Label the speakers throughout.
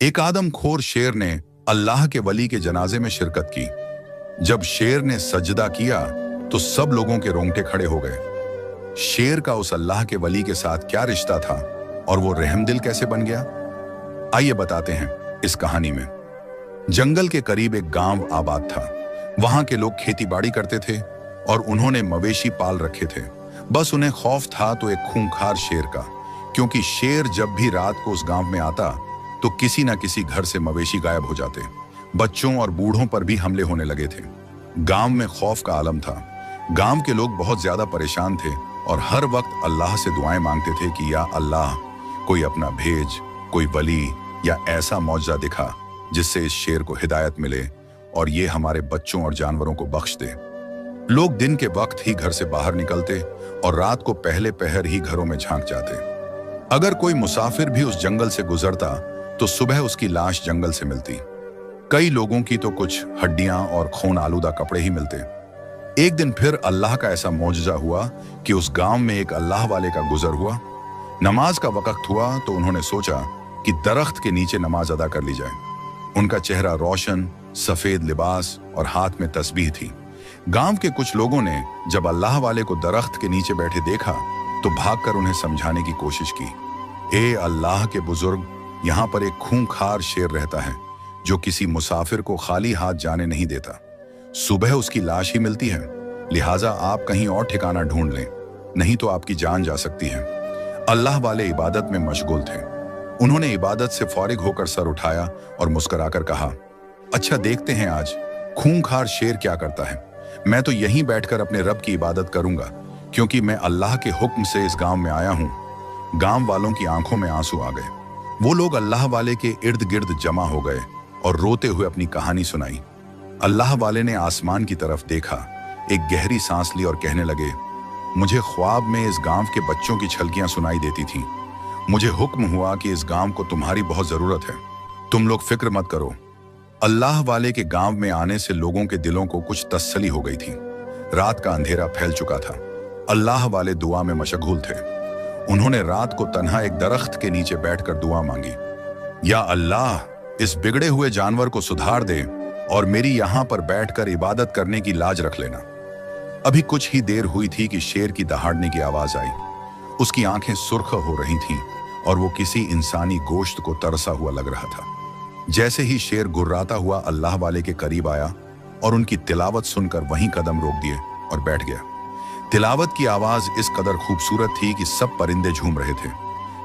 Speaker 1: एक आदमखोर शेर ने अल्लाह के वली के जनाजे में शिरकत की। जब शेर ने सजदा किया तो सब लोगों के रोंगटे खड़े हो गए। शेर का उस अल्लाह के वली के साथ क्या रिश्ता था और वो रहमदिल कैसे बन गया? आइए बताते हैं इस कहानी में। जंगल के करीब एक गांव आबाद था। वहां के लोग खेती बाड़ी करते थे और उन्होंने मवेशी पाल रखे थे। बस उन्हें खौफ था तो एक खूंखार शेर का, क्योंकि शेर जब भी रात को उस गांव में आता तो किसी ना किसी घर से मवेशी गायब हो जाते। बच्चों और बूढ़ों पर भी हमले होने लगे थे। गांव में खौफ का आलम था। गांव के लोग बहुत ज्यादा परेशान थे और हर वक्त अल्लाह से दुआएं मांगते थे कि या अल्लाह, कोई अपना भेज, कोई वली या ऐसा मौजज़ा दिखा जिससे इस शेर को हिदायत मिले और ये हमारे बच्चों और जानवरों को बख्श दे। लोग दिन के वक्त ही घर से बाहर निकलते और रात को पहले पहर ही घरों में झांक जाते। अगर कोई मुसाफिर भी उस जंगल से गुजरता तो सुबह उसकी लाश जंगल से मिलती। कई लोगों की तो कुछ हड्डियां और खून आलूदा कपड़े ही मिलते। एक दिन फिर अल्लाह का ऐसा मौजज़ा हुआ कि उस गांव में एक अल्लाह वाले का गुजर हुआ। नमाज का वक्त हुआ तो उन्होंने सोचा कि दरख्त के नीचे नमाज अदा कर ली जाए। उनका चेहरा रोशन, सफेद लिबास और हाथ में तस्बीह थी। गांव के कुछ लोगों ने जब अल्लाह वाले को दरख्त के नीचे बैठे देखा तो भागकर उन्हें समझाने की कोशिश की। ए अल्लाह के बुजुर्ग, यहाँ पर एक खूंखार शेर रहता है जो किसी मुसाफिर को खाली हाथ जाने नहीं देता। सुबह उसकी लाश ही मिलती है, लिहाजा आप कहीं और ठिकाना ढूंढ लें, नहीं तो आपकी जान जा सकती है। अल्लाह वाले इबादत में मशगूल थे। उन्होंने इबादत से फारिग होकर सर उठाया और मुस्कुराकर कहा, अच्छा देखते हैं आज खूंखार शेर क्या करता है। मैं तो यहीं बैठकर अपने रब की इबादत करूंगा, क्योंकि मैं अल्लाह के हुक्म से इस गांव में आया हूं। गांव वालों की आंखों में आंसू आ गए। वो लोग अल्लाह वाले के इर्द गिर्द जमा हो गए और रोते हुए अपनी कहानी सुनाई। अल्लाह वाले ने आसमान की तरफ देखा, एक गहरी सांस ली और कहने लगे, मुझे ख्वाब में इस गांव के बच्चों की छलकियां सुनाई देती थीं। मुझे हुक्म हुआ कि इस गांव को तुम्हारी बहुत जरूरत है। तुम लोग फिक्र मत करो। अल्लाह वाले के गांव में आने से लोगों के दिलों को कुछ तसल्ली हो गई थी। रात का अंधेरा फैल चुका था। अल्लाह वाले दुआ में मशगूल थे। उन्होंने रात को तन्हा एक दरख्त के नीचे बैठकर दुआ मांगी, या अल्लाह, इस बिगड़े हुए जानवर को सुधार दे और मेरी यहां पर बैठकर इबादत करने की लाज रख लेना। अभी कुछ ही देर हुई थी कि शेर की दहाड़ने की आवाज आई। उसकी आंखें सुर्ख हो रही थीं और वो किसी इंसानी गोश्त को तरसा हुआ लग रहा था। जैसे ही शेर गुर्राता हुआ अल्लाह वाले के करीब आया और उनकी तिलावत सुनकर वहीं कदम रोक दिए और बैठ गया। तिलावत की आवाज इस कदर खूबसूरत थी कि सब परिंदे झूम रहे थे।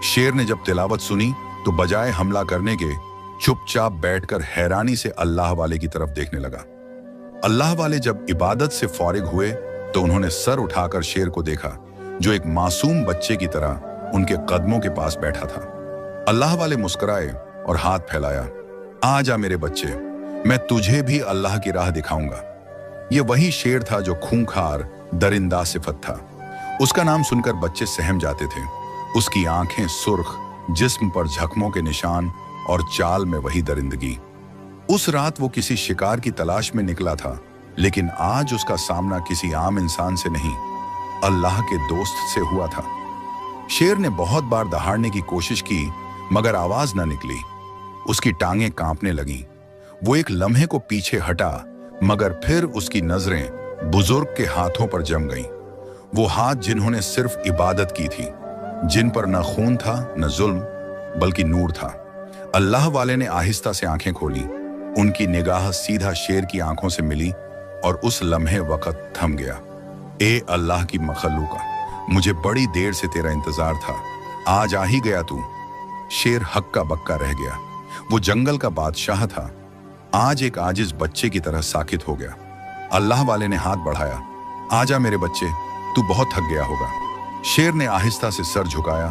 Speaker 1: शेर ने जब तिलावत सुनी तो बजाय हमला करने के चुपचाप बैठकर हैरानी से अल्लाह वाले की तरफ देखने लगा। अल्लाह वाले जब इबादत से फारिग हुए तो उन्होंने सर उठाकर शेर को देखा, जो एक मासूम बच्चे की तरह उनके कदमों के पास बैठा था। अल्लाह वाले मुस्कुराए और हाथ फैलाया, आ जा मेरे बच्चे, मैं तुझे भी अल्लाह की राह दिखाऊंगा। ये वही शेर था जो खूंखार दरिंदा सिफत था। उसका नाम सुनकर बच्चे सहम जाते थे। उसकी आंखें सुर्ख, जिस्म पर जख्मों के निशान और चाल में वही दरिंदगी। उस रात वो किसी शिकार की तलाश में निकला था, लेकिन आज उसका सामना किसी आम इंसान से नहीं, अल्लाह के दोस्त से हुआ था। शेर ने बहुत बार दहाड़ने की कोशिश की, मगर आवाज न निकली। उसकी टांगें कांपने लगीं। वो एक लम्हे को पीछे हटा, मगर फिर उसकी नजरें बुजुर्ग के हाथों पर जम गईं। वो हाथ जिन्होंने सिर्फ इबादत की थी, जिन पर न खून था न जुल्म, बल्कि नूर था। अल्लाह वाले ने आहिस्ता से आंखें खोली। उनकी निगाह सीधा शेर की आंखों से मिली और उस लम्हे वक्त थम गया। ए अल्लाह की मखलूका, मुझे बड़ी देर से तेरा इंतजार था, आज आ ही गया तू। शेर हक्का बक्का रह गया। वो जंगल का बादशाह था, आज एक आजिज बच्चे की तरह साकित हो गया। अल्लाह वाले ने हाथ बढ़ाया, आजा मेरे बच्चे, तू बहुत थक गया होगा। शेर ने आहिस्ता से सर झुकाया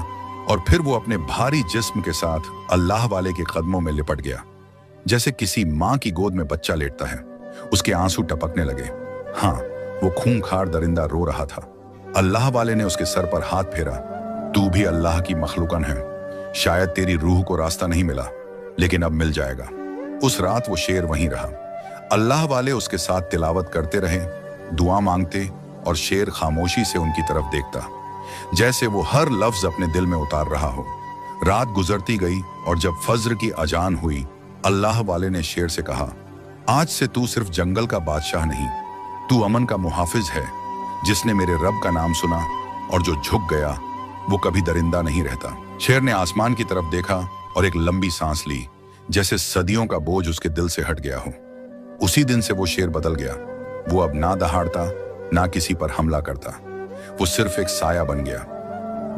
Speaker 1: और फिर वो अपने भारी जिस्म के साथ अल्लाह वाले के कदमों में लिपट गया। जैसे किसी माँ की गोद में बच्चा लेटता है। उसके आंसू टपकने लगे। हाँ, वो खूंखार दरिंदा रो रहा था। अल्लाह वाले ने उसके सर पर हाथ फेरा, तू भी अल्लाह की मखलूकन है। शायद तेरी रूह को रास्ता नहीं मिला, लेकिन अब मिल जाएगा। उस रात वो शेर वहीं रहा। अल्लाह वाले उसके साथ तिलावत करते रहे, दुआ मांगते, और शेर खामोशी से उनकी तरफ देखता, जैसे वो हर लफ्ज अपने दिल में उतार रहा हो। रात गुजरती गई और जब फज्र की अजान हुई, अल्लाह वाले ने शेर से कहा, आज से तू सिर्फ जंगल का बादशाह नहीं, तू अमन का मुहाफिज है। जिसने मेरे रब का नाम सुना और जो झुक गया वो कभी दरिंदा नहीं रहता। शेर ने आसमान की तरफ देखा और एक लंबी सांस ली, जैसे सदियों का बोझ उसके दिल से हट गया हो। उसी दिन से वो शेर बदल गया। वो अब ना दहाड़ता, ना किसी पर हमला करता, वो सिर्फ एक साया बन गया।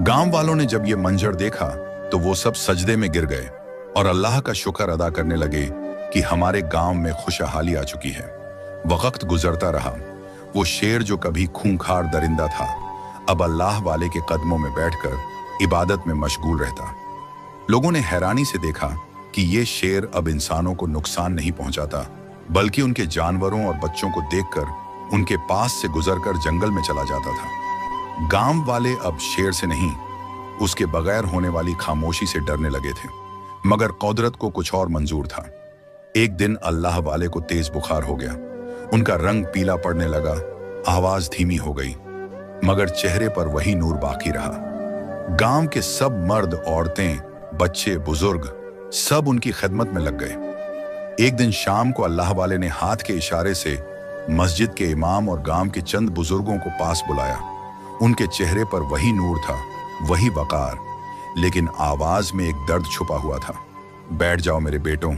Speaker 1: गांव वालों ने जब ये मंजर देखा तो वो सब सजदे में गिर गए और अल्लाह का शुक्र अदा करने लगे कि हमारे गांव में खुशहाली आ चुकी है। वक्त गुजरता रहा। वो शेर जो कभी खूंखार दरिंदा था, अब अल्लाह वाले के कदमों में बैठकर इबादत में मशगूल रहता। लोगों ने हैरानी से देखा कि ये शेर अब इंसानों को नुकसान नहीं पहुंचाता, बल्कि उनके जानवरों और बच्चों को देखकर उनके पास से गुजरकर जंगल में चला जाता था। गांव वाले अब शेर से नहीं, उसके बगैर होने वाली खामोशी से डरने लगे थे। मगर कुदरत को कुछ और मंजूर था। एक दिन अल्लाह वाले को तेज बुखार हो गया। उनका रंग पीला पड़ने लगा, आवाज धीमी हो गई, मगर चेहरे पर वही नूर बाकी रहा। गांव के सब मर्द, औरतें, बच्चे, बुजुर्ग सब उनकी खिदमत में लग गए। एक दिन शाम को अल्लाह वाले ने हाथ के इशारे से मस्जिद के इमाम और गांव के चंद बुजुर्गों को पास बुलाया। उनके चेहरे पर वही नूर था, वही वकार, लेकिन आवाज में एक दर्द छुपा हुआ था। बैठ जाओ मेरे बेटों,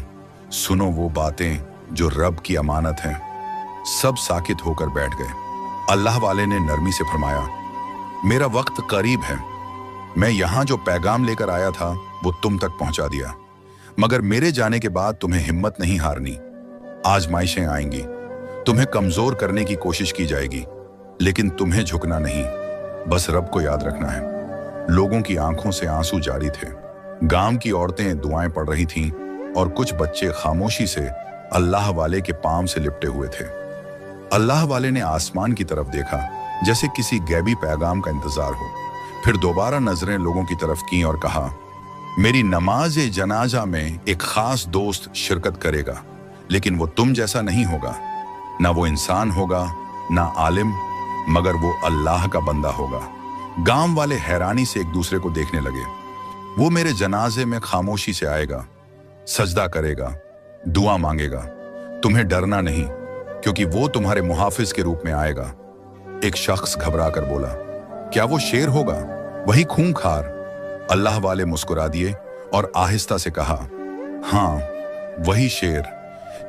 Speaker 1: सुनो वो बातें जो रब की अमानत हैं। सब साकित होकर बैठ गए। अल्लाह वाले ने नरमी से फरमाया, मेरा वक्त करीब है। मैं यहां जो पैगाम लेकर आया था वो तुम तक पहुंचा दिया, मगर मेरे जाने के बाद तुम्हें हिम्मत नहीं हारनी। आजमाइशें आएंगी, तुम्हें कमजोर करने की कोशिश की जाएगी, लेकिन तुम्हें झुकना नहीं, बस रब को याद रखना है। लोगों की आंखों से आंसू जारी थे। गांव की औरतें दुआएं पढ़ रही थीं और कुछ बच्चे खामोशी से अल्लाह वाले के पांव से लिपटे हुए थे। अल्लाह वाले ने आसमान की तरफ देखा, जैसे किसी गैबी पैगाम का इंतजार हो। फिर दोबारा नजरें लोगों की तरफ की और कहा, मेरी नमाज जनाजा में एक खास दोस्त शिरकत करेगा, लेकिन वो तुम जैसा नहीं होगा। ना वो इंसान होगा, ना आलिम, मगर वो अल्लाह का बंदा होगा। गांव वाले हैरानी से एक दूसरे को देखने लगे। वो मेरे जनाजे में खामोशी से आएगा, सजदा करेगा, दुआ मांगेगा। तुम्हें डरना नहीं, क्योंकि वो तुम्हारे मुहाफिज के रूप में आएगा। एक शख्स घबरा कर बोला, क्या वो शेर होगा, वही खूंखार? अल्लाह वाले मुस्कुरा दिए और आहिस्ता से कहा, हाँ, वही शेर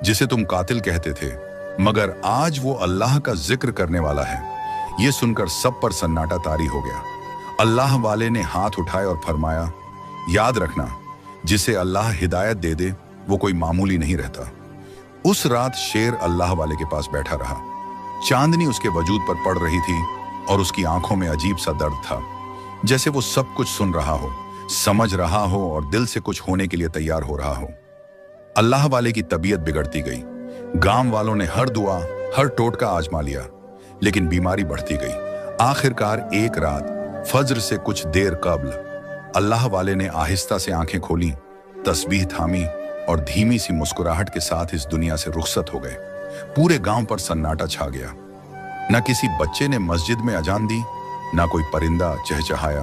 Speaker 1: जिसे तुम कातिल कहते थे, मगर आज वो अल्लाह का जिक्र करने वाला है। ये सुनकर सब पर सन्नाटा तारी हो गया। अल्लाह वाले ने हाथ उठाए और फरमाया, याद रखना, जिसे अल्लाह हिदायत दे दे वो कोई मामूली नहीं रहता। उस रात शेर अल्लाह वाले के पास बैठा रहा। चांदनी उसके वजूद पर पड़ रही थी और उसकी आंखों में अजीब सा दर्द था, जैसे वो सब कुछ सुन रहा हो, समझ रहा हो और दिल से कुछ होने के लिए तैयार हो रहा हो। अल्लाह वाले की तबीयत बिगड़ती गई। गांव वालों ने हर दुआ, हर टोटका आजमा लिया, लेकिन बीमारी बढ़ती गई। आखिरकार एक रात फज्र से कुछ देर कब्ल अल्लाह वाले ने आहिस्ता से आंखें खोली, तस्बीह थामी और धीमी सी मुस्कुराहट के साथ इस दुनिया से रुखसत हो गए। पूरे गांव पर सन्नाटा छा गया। न किसी बच्चे ने मस्जिद में अजान दी, ना कोई परिंदा चहचहाया,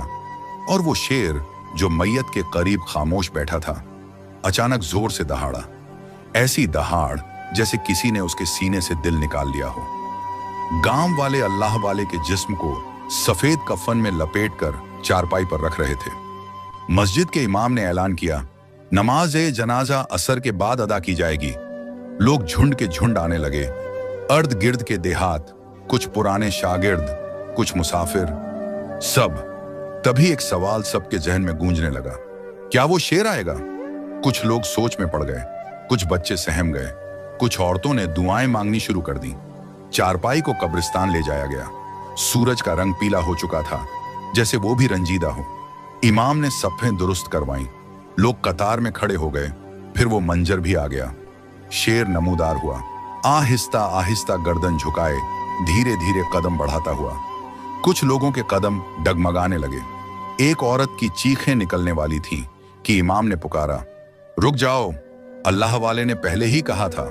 Speaker 1: और वो शेर जो मैयत के करीब खामोश बैठा था, अचानक जोर से दहाड़ा। ऐसी दहाड़ जैसे किसी ने उसके सीने से दिल निकाल लिया हो। गांव वाले अल्लाह वाले के जिस्म को सफेद कफन में लपेटकर चारपाई पर रख रहे थे। मस्जिद के इमाम ने ऐलान किया, नमाज जनाजा असर के बाद अदा की जाएगी। लोग झुंड के झुंड आने लगे। अर्द गिर्द के देहात, कुछ पुराने शागिर्द, कुछ मुसाफिर, सब। तभी एक सवाल सबके जहन में गूंजने लगा, क्या वो शेर आएगा? कुछ लोग सोच में पड़ गए, कुछ बच्चे सहम गए, कुछ औरतों ने दुआएं मांगनी शुरू कर दी। चारपाई को कब्रिस्तान ले जाया गया। सूरज का रंग पीला हो चुका था, जैसे वो भी रंजीदा हो। इमाम ने सफ़ें दुरुस्त करवाईं। लोग कतार में खड़े हो गए। फिर वो मंजर भी आ गया। शेर नमूदार हुआ, आहिस्ता आहिस्ता गर्दन झुकाए, धीरे धीरे कदम बढ़ाता हुआ। कुछ लोगों के कदम डगमगाने लगे। एक औरत की चीखें निकलने वाली थी कि इमाम ने पुकारा, रुक जाओ, अल्लाह वाले ने पहले ही कहा था,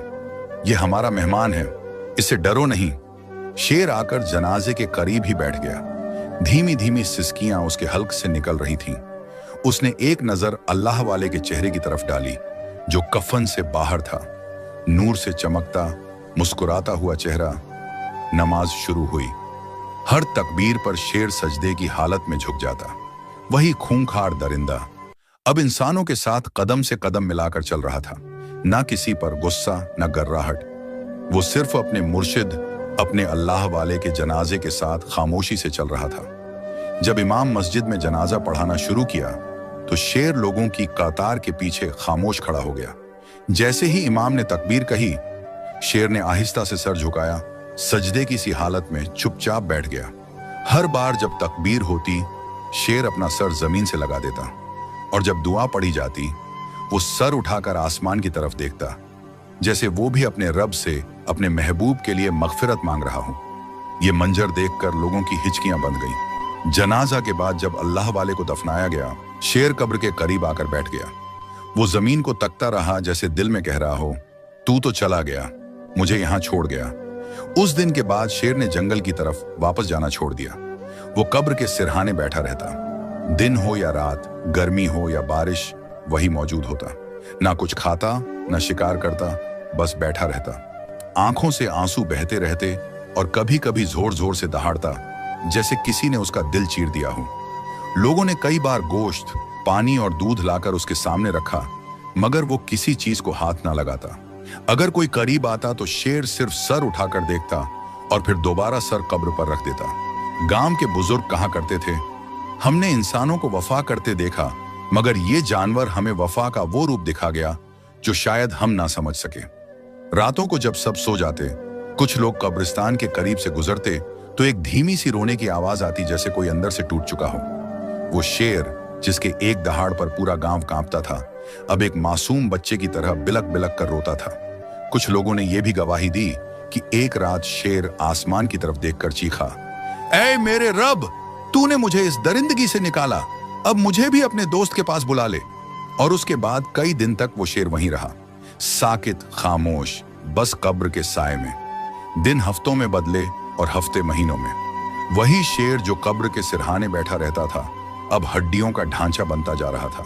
Speaker 1: ये हमारा मेहमान है, इससे डरो नहीं। शेर आकर जनाजे के करीब ही बैठ गया। धीमी धीमी सिसकियां उसके हल्क से निकल रही थीं। उसने एक नजर अल्लाह वाले के चेहरे की तरफ डाली, जो कफन से बाहर था। नूर से चमकता, मुस्कुराता हुआ चेहरा। नमाज शुरू हुई। हर तकबीर पर शेर सजदे की हालत में झुक जाता। वही खूंखार दरिंदा अब इंसानों के साथ कदम से कदम मिलाकर चल रहा था। ना किसी पर गुस्सा, न गर्राहट। वो सिर्फ अपने मुर्शिद, अपने अल्लाह वाले के जनाजे के साथ खामोशी से चल रहा था। जब इमाम मस्जिद में जनाजा पढ़ाना शुरू किया तो शेर लोगों की कतार के पीछे खामोश खड़ा हो गया। जैसे ही इमाम ने तकबीर कही, शेर ने आहिस्ता से सर झुकाया, सजदे की सी हालत में चुपचाप बैठ गया। हर बार जब तकबीर होती, शेर अपना सर जमीन से लगा देता, और जब दुआ पढ़ी जाती, वो सर उठाकर आसमान की तरफ देखता, जैसे वो भी अपने रब से अपने महबूब के लिए मगफिरत मांग रहा हो। ये मंजर देखकर लोगों की हिचकियां बंध गईं। जनाजा के बाद जब अल्लाह वाले को दफनाया गया, शेर कब्र के करीब आकर बैठ गया। वो जमीन को तकता रहा, जैसे दिल में कह रहा हो, तू तो चला गया, मुझे यहां छोड़ गया। उस दिन के बाद शेर ने जंगल की तरफ वापस जाना छोड़ दिया। वो कब्र के सिरहाने बैठा रहता। दिन हो या रात, गर्मी हो या बारिश, वही मौजूद होता। ना कुछ खाता, ना शिकार करता, बस बैठा रहता। आंखों से आंसू बहते रहते और कभी कभी जोर जोर से दहाड़ता, जैसे किसी ने उसका दिल चीर दिया हो। लोगों ने कई बार गोश्त, पानी और दूध लाकर उसके सामने रखा, मगर वो किसी चीज को हाथ ना लगाता। अगर कोई करीब आता तो शेर सिर्फ सर उठाकर देखता और फिर दोबारा सर कब्र पर रख देता। गांव के बुजुर्ग कहा करते थे, हमने इंसानों को वफा करते देखा, मगर ये जानवर हमें वफा का वो रूप दिखा गया जो शायद हम ना समझ सके। रातों को जब सब सो जाते, कुछ लोग कब्रिस्तान के करीब से गुजरते तो एक धीमी सी रोने की आवाज आती, जैसे कोई अंदर से टूट चुका हो। वो शेर, जिसके एक दहाड़ पर पूरा गांव कांपता था, अब एक मासूम बच्चे की तरह बिलक बिलक कर रोता था। कुछ लोगों ने यह भी गवाही दी कि एक रात शेर आसमान की तरफ देखकर चीखा, ऐ मेरे रब, तूने मुझे इस दरिंदगी से निकाला, अब मुझे भी अपने दोस्त के पास बुला ले। और उसके बाद कई दिन तक वो शेर वहीं रहा, साकित, खामोश, बस कब्र के साए में। दिन हफ्तों में बदले और हफ्ते महीनों में। वही शेर जो कब्र के सिरहाने बैठा रहता था, अब हड्डियों का ढांचा बनता जा रहा था।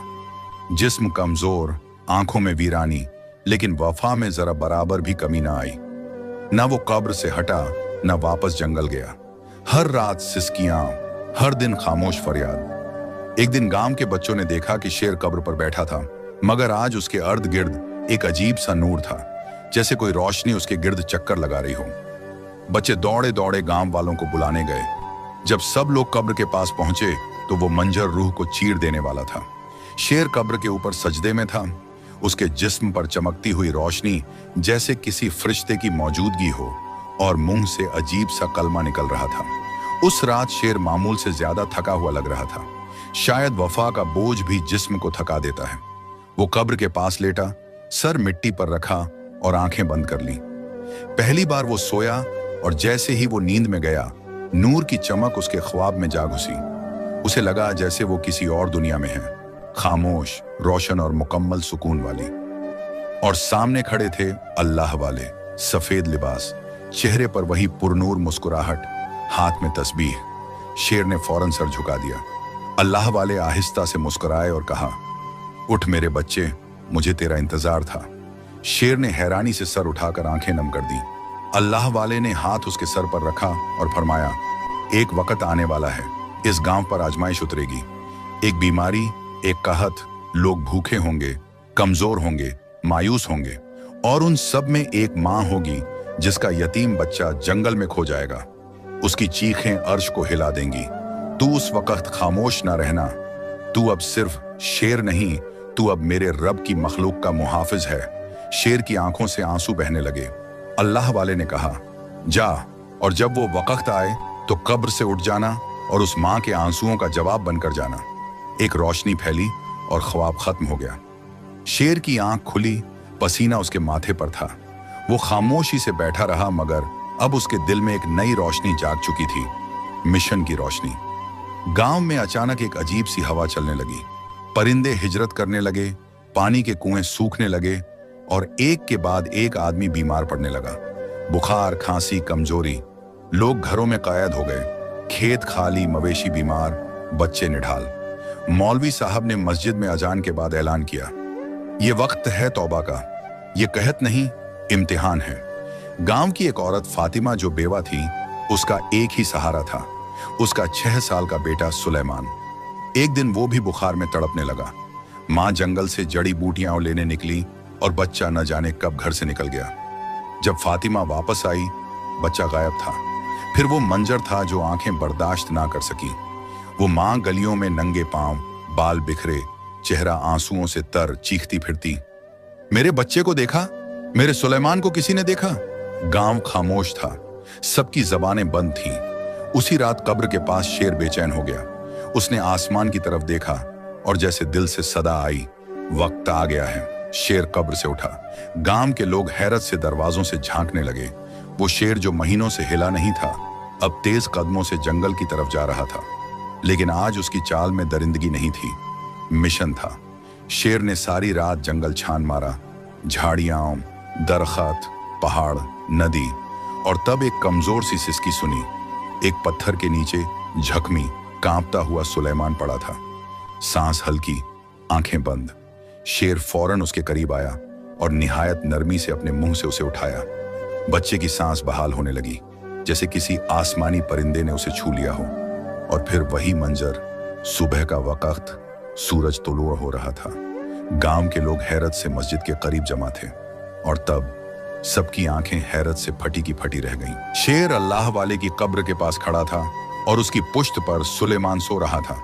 Speaker 1: जिस्म कमजोर, आंखों में वीरानी, लेकिन वफा में जरा बराबर भी कमी ना आई। ना वो कब्र से हटा, ना वापस जंगल गया। हर रात सिसकियां, हर दिन खामोश फरियाद। एक दिन गांव के बच्चों ने देखा कि शेर कब्र पर बैठा था, मगर आज उसके अर्द गिर्द एक अजीब सा नूर था, जैसे कोई रोशनी उसके गिर्द चक्कर लगा रही हो। बच्चे दौड़े दौड़े गांव वालों को बुलाने गए। जब सब लोग कब्र के पास पहुंचे तो वो मंजर रूह को चीर देने वाला था। शेर कब्र के ऊपर सजदे में था, उसके जिस्म पर चमकती हुई रोशनी जैसे किसी फरिश्ते की मौजूदगी हो, और मुंह से अजीब सा कलमा निकल रहा था। उस रात शेर मामूल से ज्यादा थका हुआ लग रहा था। शायद वफा का बोझ भी जिस्म को थका देता है। वो कब्र के पास लेटा, सर मिट्टी पर रखा और आंखें बंद कर ली। पहली बार वो सोया, और जैसे ही वो नींद में गया, नूर की चमक उसके ख्वाब में जा घुसी। उसे लगा जैसे वो किसी और दुनिया में है, खामोश, रोशन और मुकम्मल सुकून वाली। और सामने खड़े थे अल्लाह वाले, सफेद लिबास, चेहरे पर वही पुरनूर मुस्कुराहट, हाथ में तस्बीह। शेर ने फौरन सर झुका दिया। अल्लाह वाले आहिस्ता से मुस्कुराए और कहा, उठ मेरे बच्चे, मुझे तेरा इंतजार था। शेर ने हैरानी से सर उठाकर आंखें नम कर दी। अल्लाह वाले ने हाथ उसके सर पर रखा और फरमाया, एक वक्त आने वाला है, इस गांव पर आजमाइश उतरेगी। एक बीमारी, एक कहत, लोग भूखे होंगे, कमजोर होंगे, मायूस होंगे, और उन सब में एक मां होगी जिसका यतीम बच्चा जंगल में खो जाएगा। उसकी चीखें अर्श को हिला देंगी। तू उस वक्त खामोश ना रहना। तू अब सिर्फ शेर नहीं, तू अब मेरे रब की मखलूक का मुहाफिज है। शेर की आंखों से आंसू बहने लगे। अल्लाह वाले ने कहा, जा, और जब वो वक्त आए तो कब्र से उठ जाना और उस मां के आंसुओं का जवाब बनकर जाना। एक रोशनी फैली और ख्वाब खत्म हो गया। शेर की आंख खुली, पसीना उसके माथे पर था। वो खामोशी से बैठा रहा, मगर अब उसके दिल में एक नई रोशनी जाग चुकी थी, मिशन की रोशनी। गांव में अचानक एक अजीब सी हवा चलने लगी। परिंदे हिजरत करने लगे, पानी के कुएं सूखने लगे, और एक के बाद एक आदमी बीमार पड़ने लगा। बुखार, खांसी, कमजोरी। लोग घरों में कैद हो गए, खेत खाली, मवेशी बीमार, बच्चे निढाल। मौलवी साहब ने मस्जिद में अजान के बाद ऐलान किया, ये वक्त है तौबा का, ये कहत नहीं इम्तिहान है। गांव की एक औरत फातिमा जो बेवा थी, उसका एक ही सहारा था, उसका 6 साल का बेटा सुलेमान। एक दिन वो भी बुखार में तड़पने लगा। माँ जंगल से जड़ी बूटियां लेने निकली और बच्चा न जाने कब घर से निकल गया। जब फातिमा वापस आई, बच्चा गायब था। फिर वो मंजर था जो आंखें बर्दाश्त ना कर सकी। वो माँ गलियों में नंगे पांव, बाल बिखरे, चेहरा आंसुओं से तर, चीखती फिरती, मेरे बच्चे को देखा, मेरे सुलेमान को किसी ने देखा? गांव खामोश था, सबकी जबानें बंद थीं। उसी रात कब्र के पास शेर बेचैन हो गया। उसने आसमान की तरफ देखा और जैसे दिल से सदा आई, वक्त आ गया है। शेर कब्र से उठा। गांव के लोग हैरत से दरवाजों से झांकने लगे। वो शेर जो महीनों से हिला नहीं था, अब तेज कदमों से जंगल की तरफ जा रहा था। लेकिन आज उसकी चाल में दरिंदगी नहीं थी, मिशन था। शेर ने सारी रात जंगल छान मारा, झाड़ियां, दरख्त, पहाड़, नदी, और तब एक कमजोर सी सिसकी सुनी। एक पत्थर के नीचे झकमी, कांपता हुआ सुलेमान पड़ा था, सांस हल्की, आंखें बंद। शेर फौरन उसके करीब आया और निहायत नरमी से अपने मुंह से उसे उठाया। बच्चे की सांस बहाल होने लगी, जैसे किसी आसमानी परिंदे ने उसे छू लिया हो। और फिर वही मंजर, सुबह का वक्त, सूरज तुलू हो रहा था। गांव के लोग हैरत से मस्जिद के करीब जमा थे और तब सबकी आंखें हैरत से फटी की फटी रह गईं। शेर अल्लाह वाले की कब्र के पास खड़ा था और उसकी पुश्त पर सुलेमान सो रहा था,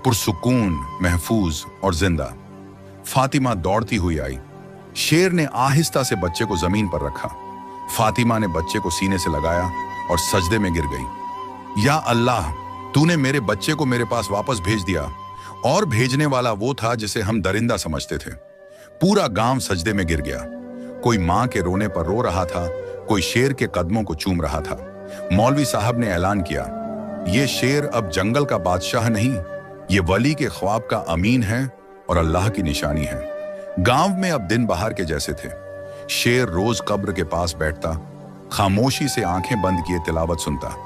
Speaker 1: पुरसुकून, महफूज और जिंदा। फातिमा दौड़ती हुई आई। शेर ने आहिस्ता से बच्चे को जमीन पर रखा। फातिमा ने बच्चे को सीने से लगाया और सजदे में गिर गई। या अल्लाह, तूने मेरे बच्चे को मेरे पास वापस भेज दिया। और भेजने वाला वो था जिसे हम दरिंदा समझते थे। पूरा गांव सजदे में गिर गया। कोई मां के रोने पर रो रहा था, कोई शेर के कदमों को चूम रहा था। मौलवी साहब ने ऐलान किया, ये शेर अब जंगल का बादशाह नहीं, ये वली के ख्वाब का अमीन है और अल्लाह की निशानी है। गांव में अब दिन बहार के जैसे थे। शेर रोज कब्र के पास बैठता, खामोशी से आंखें बंद किए तिलावत सुनता,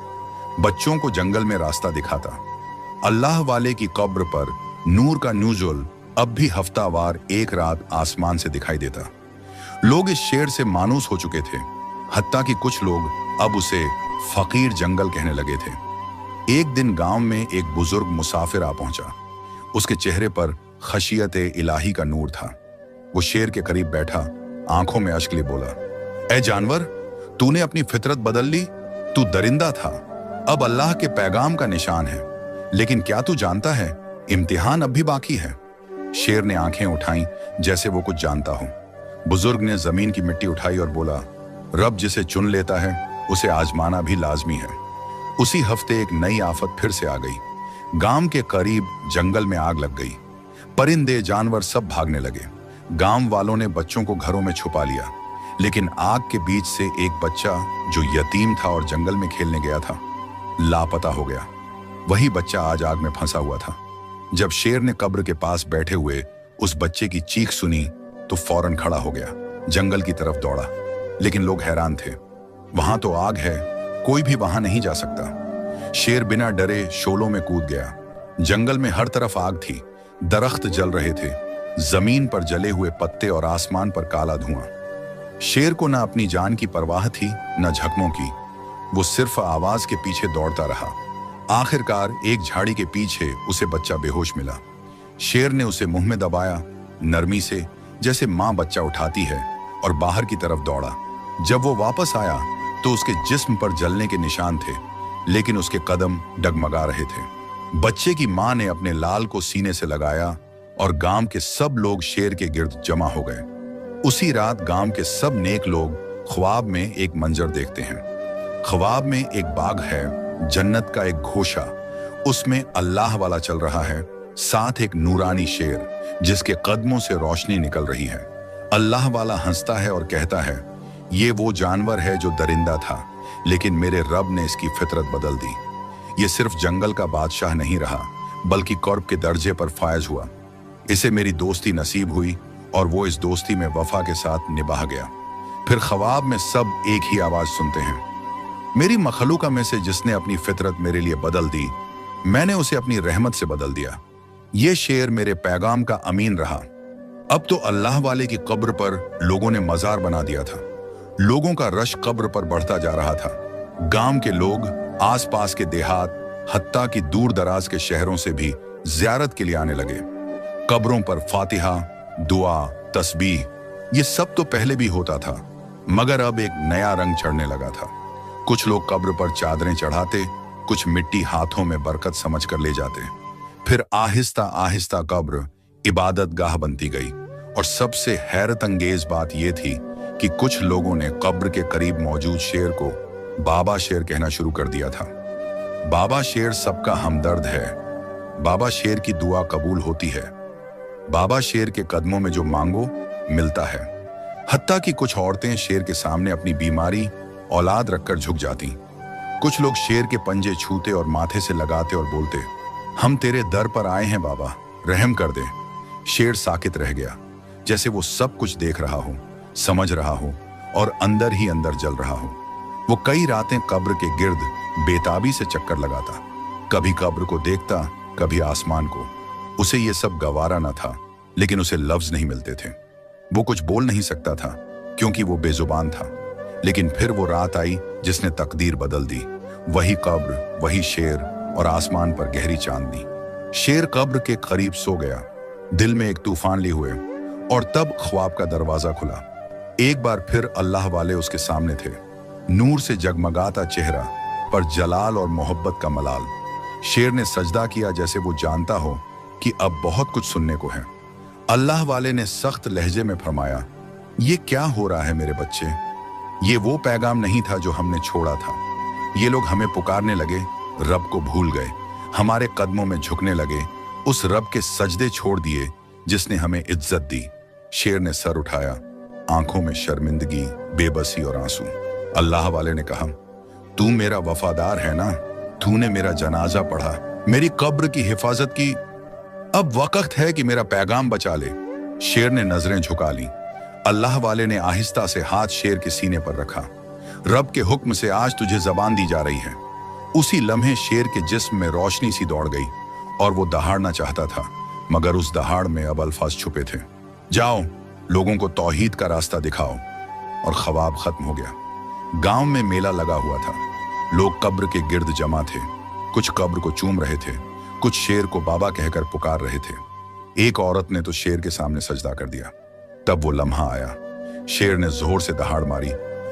Speaker 1: बच्चों को जंगल में रास्ता दिखाता। अल्लाह वाले की कब्र पर नूर का नुज़ुल अब भी हफ्तावार एक रात आसमान से दिखाई देता। लोग इस शेर से मानूस हो चुके थे, हत्ता कि कुछ लोग अब उसे फकीर जंगल कहने लगे थे। एक दिन गांव में एक बुजुर्ग मुसाफिर आ पहुंचा। उसके चेहरे पर खशियत इलाही का नूर था। वो शेर के करीब बैठा, आंखों में अश्क लिए बोला, ए जानवर, तूने अपनी फितरत बदल ली। तू दरिंदा था, अब अल्लाह के पैगाम का निशान है। लेकिन क्या तू जानता है, इम्तिहान अब भी बाकी है। शेर ने आंखें उठाई जैसे वो कुछ जानता हो। बुजुर्ग ने जमीन की मिट्टी उठाई और बोला, रब जिसे चुन लेता है उसे आजमाना भी लाजमी है। उसी हफ्ते एक नई आफत फिर से आ गई। गांव के करीब जंगल में आग लग गई। परिंदे, जानवर सब भागने लगे। गांव वालों ने बच्चों को घरों में छुपा लिया, लेकिन आग के बीच से एक बच्चा जो यतीम था और जंगल में खेलने गया था, लापता हो गया। वही बच्चा आज आग में फंसा हुआ था। जब शेर ने कब्र के पास बैठे हुए उस बच्चे की चीख सुनी तो फौरन खड़ा हो गया, जंगल की तरफ दौड़ा। लेकिन लोग हैरान थे, वहां तो आग है, कोई भी वहां नहीं जा सकता। शेर बिना डरे शोलों में कूद गया। जंगल में हर तरफ आग थी, दरख्त जल रहे थे, जमीन पर जले हुए पत्ते और आसमान पर काला धुआं। शेर को न अपनी जान की परवाह थी, न झकमों की। वो सिर्फ आवाज के पीछे दौड़ता रहा। आखिरकार एक झाड़ी के पीछे उसे बच्चा बेहोश मिला। शेर ने उसे मुंह में दबाया, नरमी से, जैसे मां बच्चा उठाती है, और बाहर की तरफ दौड़ा। जब वो वापस आया तो उसके जिस्म पर जलने के निशान थे, लेकिन उसके कदम डगमगा रहे थे। बच्चे की मां ने अपने लाल को सीने से लगाया और गांव के सब लोग शेर के गिर्द जमा हो गए। उसी रात गांव के सब नेक लोग ख्वाब में एक मंजर देखते हैं। ख्वाब में एक बाग है, जन्नत का एक घोषा, उसमें अल्लाह वाला चल रहा है, साथ एक नूरानी शेर जिसके कदमों से रोशनी निकल रही है। अल्लाह वाला हंसता है और कहता है, ये वो जानवर है जो दरिंदा था, लेकिन मेरे रब ने इसकी फितरत बदल दी। ये सिर्फ जंगल का बादशाह नहीं रहा, बल्कि कर्ब के दर्जे पर फायज हुआ। इसे मेरी दोस्ती नसीब हुई और वो इस दोस्ती में वफा के साथ निभा गया। फिर ख्वाब में सब एक ही आवाज सुनते हैं, मेरी मखलूका में से जिसने अपनी फितरत मेरे लिए बदल दी, मैंने उसे अपनी रहमत से बदल दिया। ये शेर मेरे पैगाम का अमीन रहा। अब तो अल्लाह वाले की कब्र पर लोगों ने मजार बना दिया था। लोगों का रश कब्र पर बढ़ता जा रहा था। गांव के लोग, आसपास के देहात, हत्ता की दूर दराज के शहरों से भी जियारत के लिए आने लगे। कब्रों पर फातिहा, दुआ, तस्बीह, ये सब तो पहले भी होता था, मगर अब एक नया रंग चढ़ने लगा था। कुछ लोग कब्र पर चादरें चढ़ाते, कुछ मिट्टी हाथों में बरकत समझकर ले जाते। फिर आहिस्ता आहिस्ता कब्र इबादत गाह बनती गई। और सबसे हैरत अंगेज बात यह थी कि कुछ लोगों ने कब्र के करीब मौजूद शेर को बाबा शेर कहना शुरू कर दिया था। बाबा शेर सबका हमदर्द है, बाबा शेर की दुआ कबूल होती है, बाबा शेर के कदमों में जो मांगो मिलता है। हत्ता कि कुछ औरतें शेर के सामने अपनी बीमारी औलाद रखकर झुक जाती। कुछ लोग शेर के पंजे छूते और माथे से लगाते और बोलते, हम तेरे दर पर आए हैं बाबा, रहम कर दे। शेर साकित रह गया, जैसे वो सब कुछ देख रहा हो, समझ रहा हो और अंदर ही अंदर जल रहा हो। वो कई रातें कब्र के गिर्द बेताबी से चक्कर लगाता, कभी कब्र को देखता, कभी आसमान को। उसे ये सब गवारा न था, लेकिन उसे लफ्ज नहीं मिलते थे। वो कुछ बोल नहीं सकता था क्योंकि वो बेजुबान था। लेकिन फिर वो रात आई जिसने तकदीर बदल दी। वही कब्र, वही शेर और आसमान पर गहरी चांदनी। शेर कब्र के करीब सो गया, दिल में एक तूफान लिए हुए, और तब ख्वाब का दरवाजा खुला। एक बार फिर अल्लाह वाले उसके सामने थे, नूर से जगमगाता चेहरा पर जलाल और मोहब्बत का मलाल। शेर ने सजदा किया जैसे वो जानता हो कि अब बहुत कुछ सुनने को है। अल्लाह वाले ने सख्त लहजे में फरमाया, ये क्या हो रहा है मेरे बच्चे? ये वो पैगाम नहीं था जो हमने छोड़ा था। ये लोग हमें पुकारने लगे, रब को भूल गए, हमारे कदमों में झुकने लगे, उस रब के सजदे छोड़ दिए जिसने हमें इज्जत दी। शेर ने सर उठाया, आंखों में शर्मिंदगी, बेबसी और आंसू। अल्लाह वाले ने कहा, तू मेरा वफादार है ना? तूने मेरा जनाजा पढ़ा, मेरी कब्र की हिफाजत की, अब वक्त है कि मेरा पैगाम बचा ले। शेर ने नजरें झुका ली। अल्लाह वाले ने आहिस्ता से हाथ शेर के सीने पर रखा। रब के हुक्म से आज तुझे जबान दी जा रही है। उसी लम्हे शेर के जिस्म में रोशनी सी दौड़ गई और वो दहाड़ना चाहता था, मगर उस दहाड़ में अब अल्फाज छुपे थे। जाओ, लोगों को तौहीद का रास्ता दिखाओ। और ख्वाब खत्म हो गया। गांव में मेला लगा हुआ था। लोग कब्र के गिर्द जमा थे, कुछ कब्र को चूम रहे थे, कुछ शेर को बाबा कहकर पुकार रहे थे। एक औरत ने तो शेर के सामने सजदा कर दिया। तब वो लम्हा आया, शेर ने जोर से दहाड़ मारी,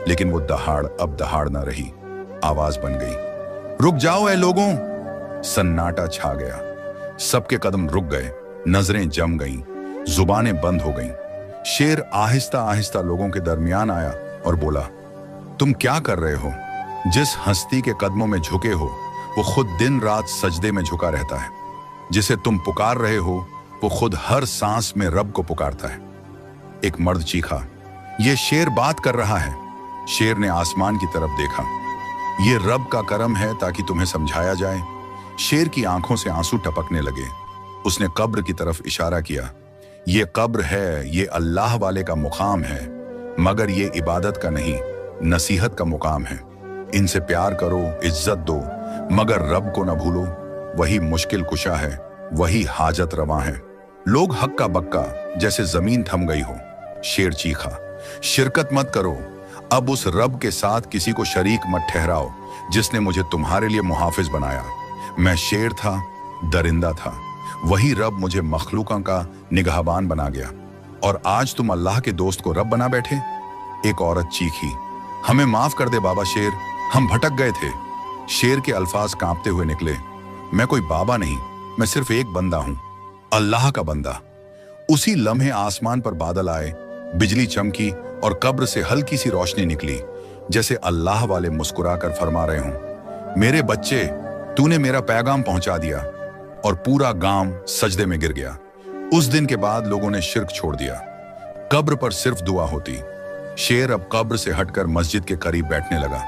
Speaker 1: लेकिन वो दहाड़ अब दहाड़ ना रही, आवाज बन गई, रुक जाओ ऐ लोगों। सन्नाटा छा गया, सबके कदम रुक गए, नजरें जम गईं, जुबानें बंद हो गईं। शेर आहिस्ता आहिस्ता लोगों के दरमियान आया और बोला, तुम क्या कर रहे हो? जिस हस्ती के कदमों में झुके हो वो खुद दिन रात सजदे में झुका रहता है। जिसे तुम पुकार रहे हो वो खुद हर सांस में रब को पुकारता है। एक मर्द चीखा, ये शेर बात कर रहा है। शेर ने आसमान की तरफ देखा, ये रब का करम है ताकि तुम्हें समझाया जाए। शेर की आंखों से आंसू टपकने लगे। उसने कब्र की तरफ इशारा किया, ये कब्र है, ये अल्लाह वाले का मुकाम है, मगर ये इबादत का नहीं, नसीहत का मुकाम है। इनसे प्यार करो, इज्जत दो, मगर रब को न भूलो। वही मुश्किल कुशा है, वही हाजत रवा है। लोग हक्का बक्का जैसे जमीन थम गई हो। शेर चीखा, शिरकत मत करो, अब उस रब के साथ किसी को शरीक मत ठहराओ जिसने मुझे तुम्हारे लिए मुहाफिज बनाया। मैं शेर था, दरिंदा था, वही रब मुझे मखलूकों का निगहबान बना गया, और आज तुम अल्लाह के दोस्त को रब बना बैठे। एक औरत चीखी, हमें माफ कर दे बाबा शेर, हम भटक गए थे। शेर के अल्फाज कांपते हुए निकले, मैं कोई बाबा नहीं, मैं सिर्फ एक बंदा हूं, अल्लाह का बंदा। उसी लम्हे आसमान पर बादल आए, बिजली चमकी और कब्र से हल्की सी रोशनी निकली, जैसे अल्लाह वाले मुस्कुराकर फरमा रहे हों, मेरे बच्चे, तूने मेरा पैगाम पहुंचा दिया। और पूरा गांव सजदे में गिर गया। उस दिन के बाद लोगों ने शिर्क छोड़ दिया। कब्र पर सिर्फ दुआ होती। शेर अब कब्र से हटकर मस्जिद के करीब बैठने लगा।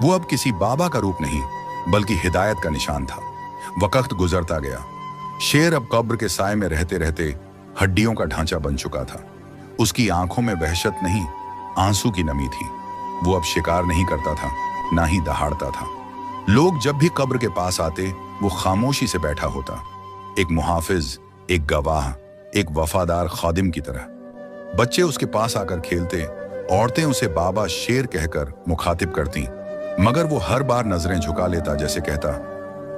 Speaker 1: वो अब किसी बाबा का रूप नहीं, बल्कि हिदायत का निशान था। वक्त गुजरता गया। शेर अब कब्र के साए में रहते रहते हड्डियों का ढांचा बन चुका था। उसकी आंखों में वहशत नहीं, आंसू की नमी थी। वो अब शिकार नहीं करता था, ना ही दहाड़ता था। लोग जब भी कब्र के पास आते वो खामोशी से बैठा होता। एक मुहाफिज एक गवाह, एक वफादार खादिम की तरह। बच्चे उसके पास आकर खेलते, औरतें उसे बाबा शेर कहकर मुखातिब करती, मगर वो हर बार नजरें झुका लेता, जैसे कहता,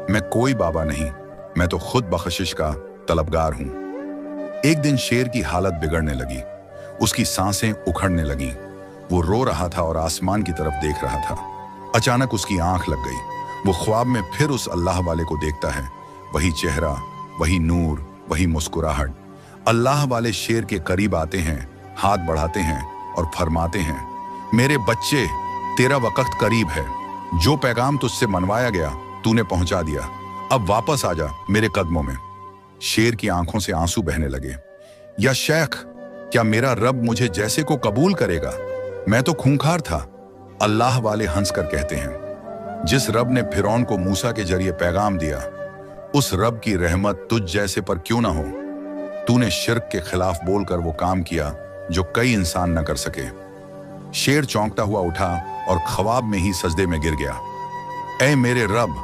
Speaker 1: मैं कोई बाबा नहीं, मैं तो खुद बख्शिश का तलबगार हूं। एक दिन शेर की हालत बिगड़ने लगी, उसकी सांसें उखड़ने लगीं। वो रो रहा था और आसमान की तरफ देख रहा था। अचानक उसकी आंख लग गई। वो ख्वाब में फिर उस अल्लाह वाले को देखता है। वही चेहरा, वही नूर, वही मुस्कुराहट। अल्लाह वाले शेर के करीब आते हैं, हाथ बढ़ाते हैं और फरमाते हैं, मेरे बच्चे, तेरा वक्त करीब है। जो पैगाम तुझसे मनवाया गया तूने पहुंचा दिया, अब वापस आ जा मेरे कदमों में। शेर की आंखों से आंसू बहने लगे। या शेख, क्या मेरा रब मुझे जैसे को कबूल करेगा? मैं तो खूंखार था। अल्लाह वाले हंसकर कहते हैं, जिस रब ने फिरौन को मूसा के जरिए पैगाम दिया, उस रब की रहमत तुझ जैसे पर क्यों ना हो। तूने शिर्क के खिलाफ बोलकर वो काम किया जो कई इंसान न कर सके। शेर चौंकता हुआ उठा और ख्वाब में ही सजदे में गिर गया। ऐ मेरे रब,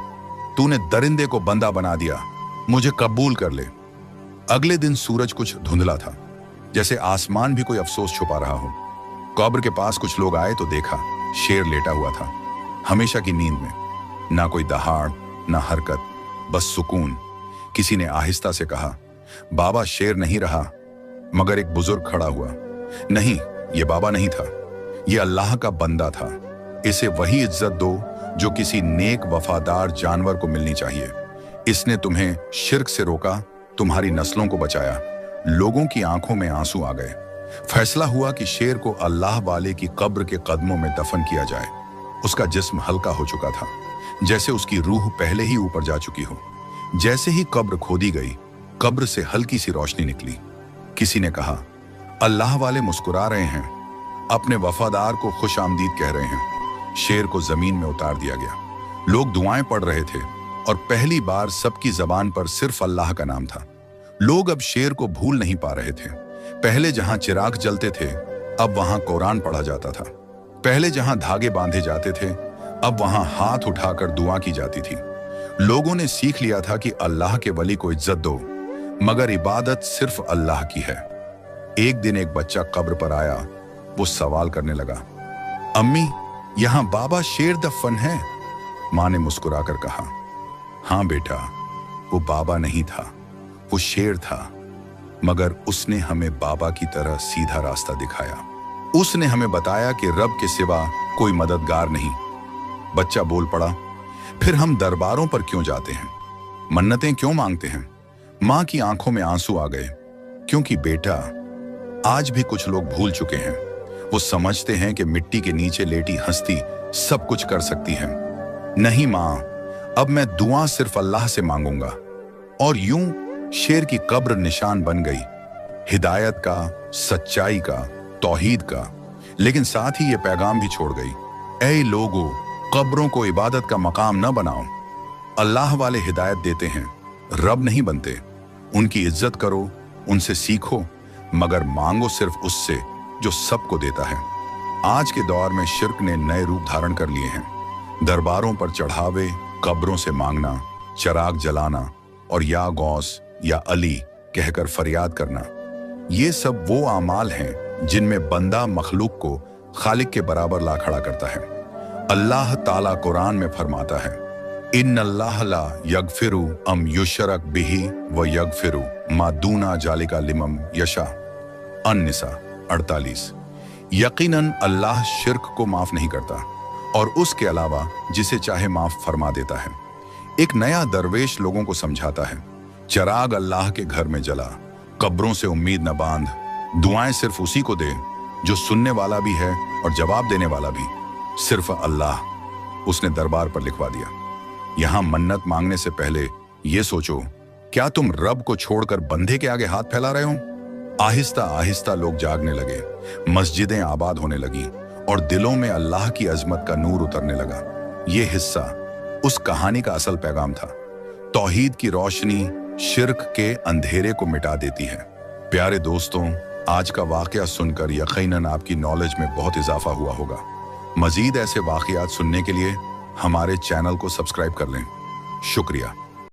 Speaker 1: तूने दरिंदे को बंदा बना दिया, मुझे कबूल कर ले। अगले दिन सूरज कुछ धुंधला था, जैसे आसमान भी कोई अफसोस छुपा रहा हो। कब्र के पास कुछ लोग आए तो देखा शेर लेटा हुआ था, हमेशा की नींद में। ना कोई दहाड़, ना हरकत, बस सुकून। किसी ने आहिस्ता से कहा, बाबा शेर नहीं रहा। मगर एक बुजुर्ग खड़ा हुआ, नहीं, ये बाबा नहीं था, ये अल्लाह का बंदा था। इसे वही इज्जत दो जो किसी नेक वफादार जानवर को मिलनी चाहिए। इसने तुम्हें शिर्क से रोका, तुम्हारी नस्लों को बचाया। लोगों की आंखों में आंसू आ गए। फैसला हुआ कि शेर को अल्लाह वाले की कब्र के कदमों में दफन किया जाए। उसका जिस्म हल्का हो चुका था, जैसे उसकी रूह पहले ही ऊपर जा चुकी हो। जैसे ही कब्र खोदी गई, कब्र से हल्की सी रोशनी निकली। किसी ने कहा, अल्लाह वाले मुस्कुरा रहे हैं, अपने वफादार को खुश आमदीद कह रहे हैं। शेर को जमीन में उतार दिया गया। लोग दुआएं पढ़ रहे थे और पहली बार सबकी जबान पर सिर्फ अल्लाह का नाम था। लोग अब शेर को भूल नहीं पा रहे थे। पहले जहां चिराग जलते थे, अब वहां कुरान पढ़ा जाता था। पहले जहां धागे बांधे जाते थे, अब वहां हाथ उठाकर दुआ की जाती थी। लोगों ने सीख लिया था कि अल्लाह के वली को इज्जत दो, मगर इबादत सिर्फ अल्लाह की है। एक दिन एक बच्चा कब्र पर आया। वो सवाल करने लगा, अम्मी, यहां बाबा शेर दफन है? मां ने मुस्कुराकर कहा, हां बेटा, वो बाबा नहीं था, वो शेर था, मगर उसने हमें बाबा की तरह सीधा रास्ता दिखाया। उसने हमें बताया कि रब के सिवा कोई मददगार नहीं। बच्चा बोल पड़ा, फिर हम दरबारों पर क्यों जाते हैं, मन्नतें क्यों मांगते हैं? मां की आंखों में आंसू आ गए, क्योंकि बेटा, आज भी कुछ लोग भूल चुके हैं। वो समझते हैं कि मिट्टी के नीचे लेटी हस्ती सब कुछ कर सकती है। नहीं मां, अब मैं दुआ सिर्फ अल्लाह से मांगूंगा। और यूं शेर की कब्र निशान बन गई, हिदायत का, सच्चाई का, तौहीद का। लेकिन साथ ही ये पैगाम भी छोड़ गई, ऐ लोगों, कब्रों को इबादत का मकाम न बनाओ। अल्लाह वाले हिदायत देते हैं, रब नहीं बनते। उनकी इज्जत करो, उनसे सीखो, मगर मांगो सिर्फ उससे जो सबको देता है। आज के दौर में शिर्क ने नए रूप धारण कर लिए हैं। दरबारों पर चढ़ावे, कब्रों से मांगना, चिराग जलाना और या गौस या अली कहकर फरियाद करना, ये सब वो आमाल हैं जिनमें बंदा मखलूक को खालिक के बराबर ला खड़ा करता है। अल्लाह ताला कुरान में फरमाता है, इन्नल्लाह ला यगफिरु अम युशरक बिही व यगफिरु मा दूना जालिका लिमन यशा। अन-निसा 48। यकीनन अल्लाह शिर्क को माफ नहीं करता और उसके अलावा जिसे चाहे माफ फरमा देता है। एक नया दरवेश लोगों को समझाता है, चिराग अल्लाह के घर में जला, कब्रों से उम्मीद न बांध, दुआएं सिर्फ उसी को दे जो सुनने वाला भी है और जवाब देने वाला भी, सिर्फ अल्लाह। उसने दरबार पर लिखवा दिया। यहां मन्नत मांगने से पहले यह सोचो, क्या तुम रब को छोड़कर बंधे के आगे हाथ फैला रहे हो? आहिस्ता आहिस्ता लोग जागने लगे, मस्जिदें आबाद होने लगी और दिलों में अल्लाह की अजमत का नूर उतरने लगा। यह हिस्सा उस कहानी का असल पैगाम था। तौहीद की रोशनी शिर्क के अंधेरे को मिटा देती है। प्यारे दोस्तों, आज का वाकया सुनकर यकीनन आपकी नॉलेज में बहुत इजाफा हुआ होगा। मजीद ऐसे वाकयात सुनने के लिए हमारे चैनल को सब्सक्राइब कर लें। शुक्रिया।